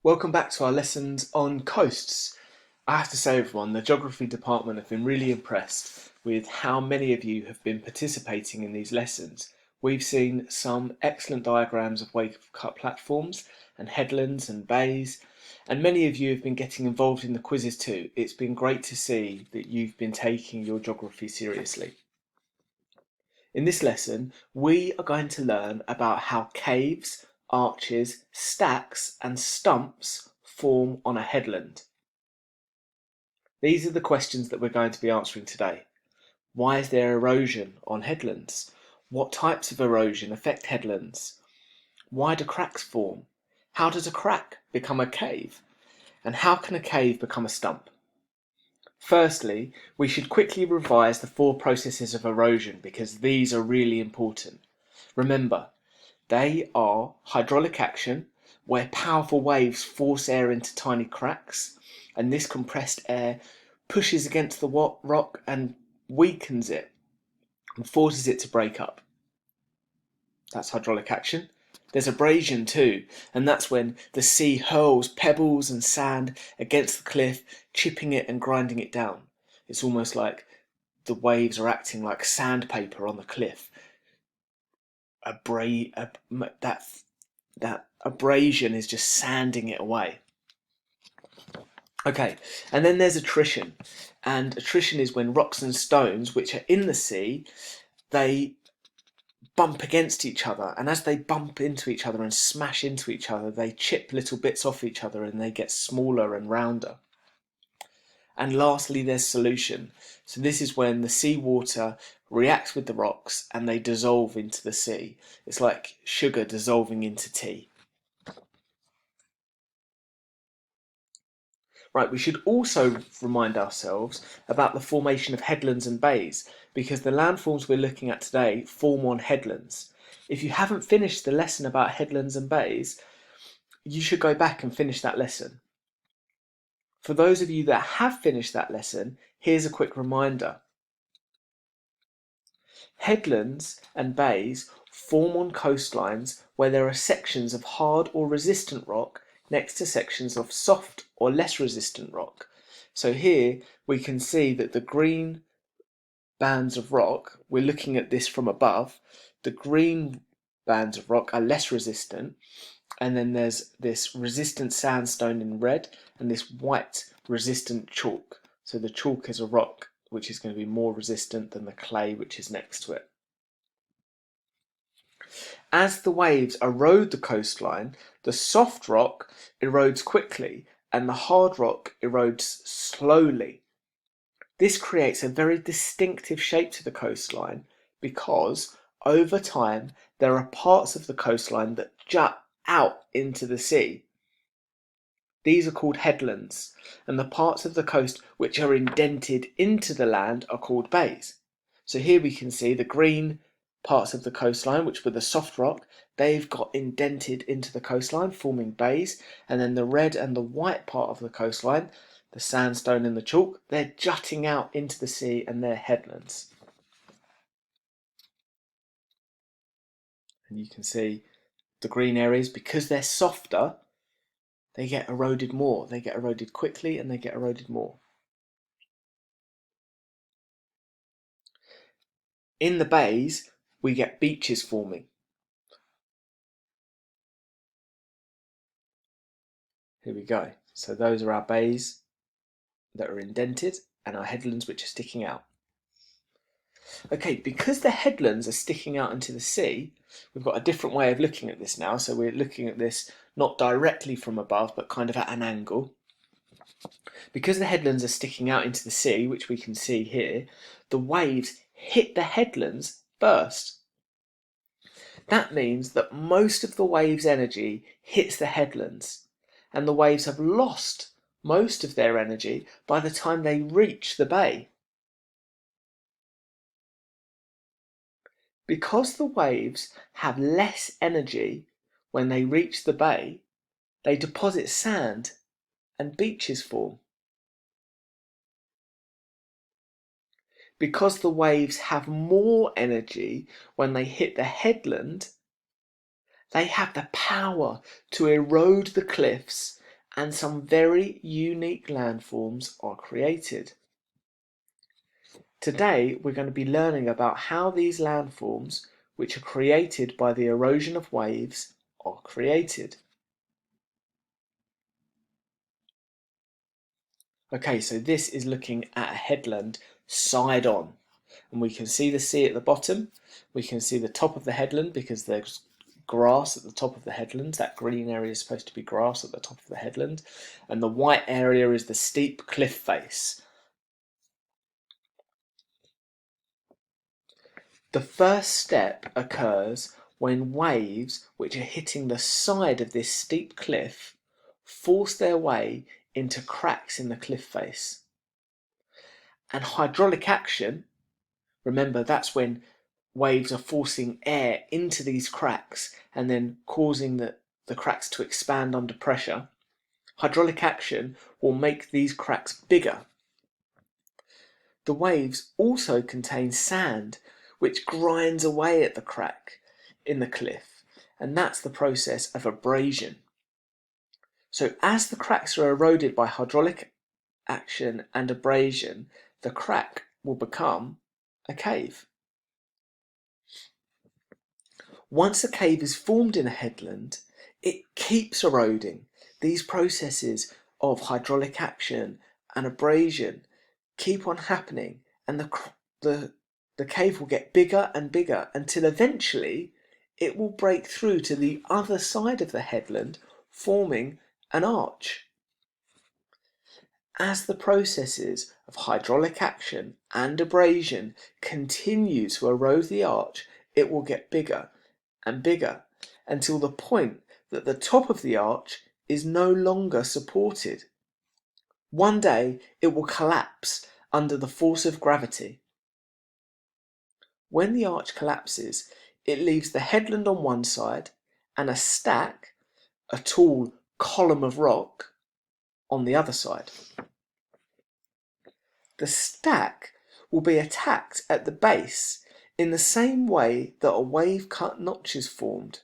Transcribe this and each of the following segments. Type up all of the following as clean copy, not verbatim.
Welcome back to our lessons on coasts. I have to say, everyone, the geography department have been really impressed with how many of you have been participating in these lessons. We've seen some excellent diagrams of wave cut platforms and headlands and bays, and many of you have been getting involved in the quizzes too. It's been great to see that you've been taking your geography seriously. In this lesson, we are going to learn about how caves, arches, stacks, and stumps form on a headland. These are the questions that we're going to be answering today. Why is there erosion on headlands? What types of erosion affect headlands? Why do cracks form? How does a crack become a cave? And how can a cave become a stump? Firstly, we should quickly revise the four processes of erosion because these are really important. Remember, they are hydraulic action, where powerful waves force air into tiny cracks, and this compressed air pushes against the rock and weakens it and forces it to break up. That's hydraulic action. There's abrasion too, and that's when the sea hurls pebbles and sand against the cliff, chipping it and grinding it down. It's almost like the waves are acting like sandpaper on the cliff. That abrasion is just sanding it away. Okay, and then there's attrition. And attrition is when rocks and stones, which are in the sea, they bump against each other, and as they bump into each other and smash into each other, they chip little bits off each other and they get smaller and rounder. And lastly, there's solution. So this is when the seawater reacts with the rocks and they dissolve into the sea. It's like sugar dissolving into tea. Right, we should also remind ourselves about the formation of headlands and bays, because the landforms we're looking at today form on headlands. If you haven't finished the lesson about headlands and bays, you should go back and finish that lesson. For those of you that have finished that lesson, here's a quick reminder. Headlands and bays form on coastlines where there are sections of hard or resistant rock next to sections of soft or less resistant rock. So here we can see that the green bands of rock, we're looking at this from above, the green bands of rock are less resistant, and then there's this resistant sandstone in red and this white resistant chalk. So the chalk is a rock which is going to be more resistant than the clay which is next to it. As the waves erode the coastline, the soft rock erodes quickly and the hard rock erodes slowly. This creates a very distinctive shape to the coastline because over time there are parts of the coastline that jut out into the sea. These are called headlands, and the parts of the coast which are indented into the land are called bays. So here we can see the green parts of the coastline, which were the soft rock, they've got indented into the coastline, forming bays, and then the red and the white part of the coastline, the sandstone and the chalk, they're jutting out into the sea and they're headlands. And you can see the green areas, because they're softer, they get eroded more. They get eroded quickly and they get eroded more. In the bays, we get beaches forming. Here we go. So those are our bays that are indented and our headlands which are sticking out. Okay, because the headlands are sticking out into the sea, we've got a different way of looking at this now. So we're looking at this not directly from above, but kind of at an angle. Because the headlands are sticking out into the sea, which we can see here, the waves hit the headlands first. That means that most of the wave's energy hits the headlands, and the waves have lost most of their energy by the time they reach the bay. Because the waves have less energy when they reach the bay, they deposit sand and beaches form. Because the waves have more energy when they hit the headland, they have the power to erode the cliffs and some very unique landforms are created. Today we're going to be learning about how these landforms, which are created by the erosion of waves, are created. Okay, so this is looking at a headland side on, and we can see the sea at the bottom. We can see the top of the headland because there's grass at the top of the headland. That green area is supposed to be grass at the top of the headland, and the white area is the steep cliff face. The first step occurs when waves which are hitting the side of this steep cliff force their way into cracks in the cliff face. And hydraulic action, remember that's when waves are forcing air into these cracks and then causing the cracks to expand under pressure. Hydraulic action will make these cracks bigger. The waves also contain sand, which grinds away at the crack in the cliff, and that's the process of abrasion. So as the cracks are eroded by hydraulic action and abrasion, the crack will become a cave. Once a cave is formed in a headland, it keeps eroding. These processes of hydraulic action and abrasion keep on happening, and the cave will get bigger and bigger until eventually it will break through to the other side of the headland, forming an arch. As the processes of hydraulic action and abrasion continue to erode the arch, it will get bigger and bigger until the point that the top of the arch is no longer supported. One day it will collapse under the force of gravity. When the arch collapses, it leaves the headland on one side and a stack, a tall column of rock, on the other side. The stack will be attacked at the base in the same way that a wave-cut notch is formed.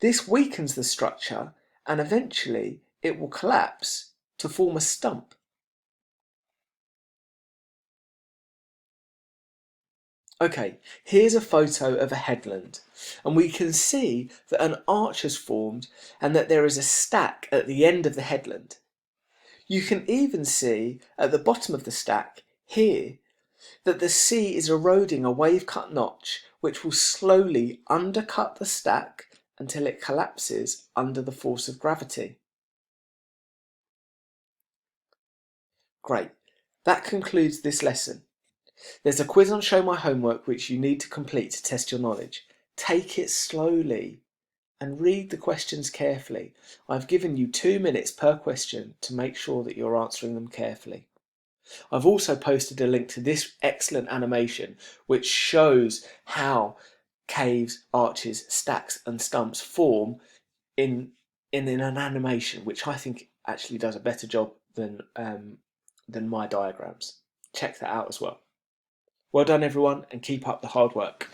This weakens the structure and eventually it will collapse to form a stump. Okay, here's a photo of a headland, and we can see that an arch has formed and that there is a stack at the end of the headland. You can even see at the bottom of the stack here that the sea is eroding a wave-cut notch which will slowly undercut the stack until it collapses under the force of gravity. Great, that concludes this lesson. There's a quiz on Show My Homework which you need to complete to test your knowledge. Take it slowly and read the questions carefully. I've given you 2 minutes per question to make sure that you're answering them carefully. I've also posted a link to this excellent animation which shows how caves, arches, stacks and stumps form in an animation, which I think actually does a better job than my diagrams. Check that out as well. Well done everyone, and keep up the hard work.